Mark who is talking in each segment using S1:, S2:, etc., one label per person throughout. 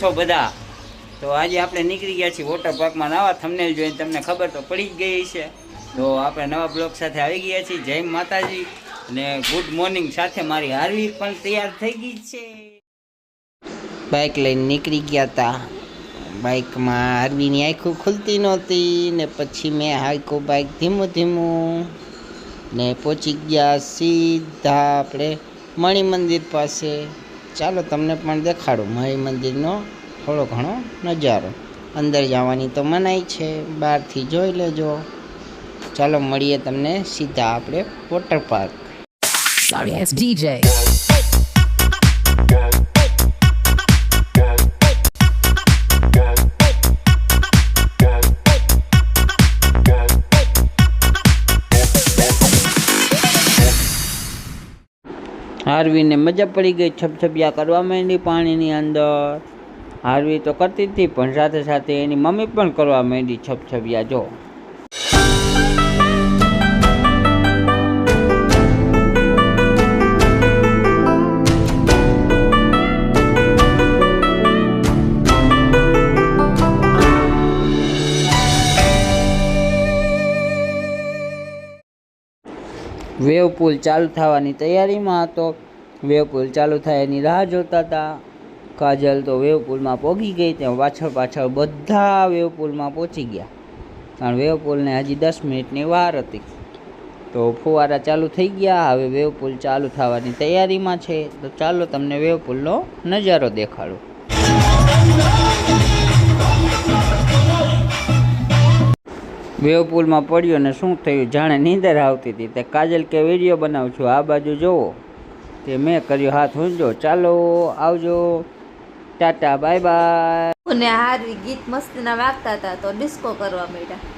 S1: છો બધા? તો આજે આપણે નીકળી ગયા છીએ વોટર પાર્કમાં નાવા. થંબનેલ જોઈને તમને ખબર તો પડી જ ગઈ છે. તો આપણે નવા બ્લોગ સાથે આવી ગયા છીએ. જય માતાજી અને ગુડ મોર્નિંગ. સાથે મારી હાર્વી પણ તૈયાર થઈ ગઈ છે. બાઇક લઈને નીકળી ગયા હતા. બાઇકમાં હાર્વીની આંખો ખુલતી નહોતી ને પછી મેં હાઈકો બાઇક ધીમું ધીમું ને પહોંચી ગયા સીધા આપણે મણિ મંદિર પાસે. ચાલો તમને પણ દેખાડું મણિ મંદિરનો થોડો ઘણો નજારો. અંદર જવાની તો મનાઈ છે, બહારથી જોઈ લેજો. ચાલો મળીએ તમને સીધા આપણે water park.
S2: Sorry, it's DJ.
S1: હાર્વીને મજા પડી ગઈ. છબછબિયા કરવા માંડી પાણીની અંદર. હાર્વી તો કરતી હતી પણ સાથે સાથે એની મમ્મી પણ કરવા માંડી છબછબિયા. જો વેવ પુલ ચાલુ થવાની તૈયારીમાં હતો. વેવ પુલ ચાલુ થાય એની રાહ જોતા હતા. કાજલ તો વેવ પુલમાં પહોંચી ગઈ. ત્યાં પાછળ પાછળ બધા વેવ પુલમાં પહોંચી ગયા, કારણ વેવ પુલને હજી 10 મિનિટની વાર હતી. તો ફુવારા ચાલુ થઈ ગયા. હવે વેવ પુલ ચાલુ થવાની તૈયારીમાં છે. તો ચાલો તમને વેવ પુલનો નજારો દેખાડું. વેવ પુલમાં પડ્યો ને શું થયું જાણે નીંદર આવતી હતી. તે કાજલ કે વિડીયો બનાવું છું, આ બાજુ જોવો. તે મેં કર્યો હાથ ઊંચો. ચાલો આવજો, ટાટા બાય બાય.
S3: અને હાર્વી ગીત મસ્તીના વાગતા હતા તો ડિસ્કો કરવા માંડ્યા.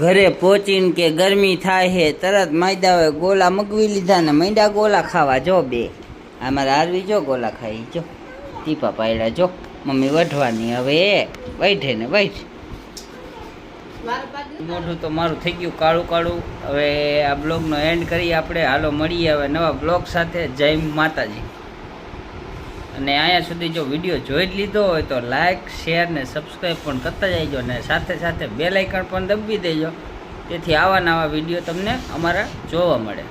S1: ઘરે પહોંચીને કે ગરમી થાય છે તરત માયદાવે ગોલા મગવી લીધા ને માંડ્યા ગોલા ખાવા. જો બે અમારા હાર્વી જો ગોલા ખાઈ. જો ટીપા પાડ્યા. જો મમ્મી વઢવાની. હવે બેઠે ને બેઠ. મોઢું તો મારું થઈ ગયું કાળું કાળું. હવે આ બ્લોગનો એન્ડ કરીએ આપણે. હાલો મળીએ હવે નવા બ્લોગ સાથે. જય માતાજી. અને અહીંયા સુધી જો વિડીયો જોઈ જ લીધો હોય તો લાઇક શેર ને સબસ્ક્રાઈબ પણ કરતા જઈજો. ને સાથે સાથે બેલ આઇકન પણ દબાવી દેજો, તેથી આવા નવા વિડીયો તમને અમારા જોવા મળે.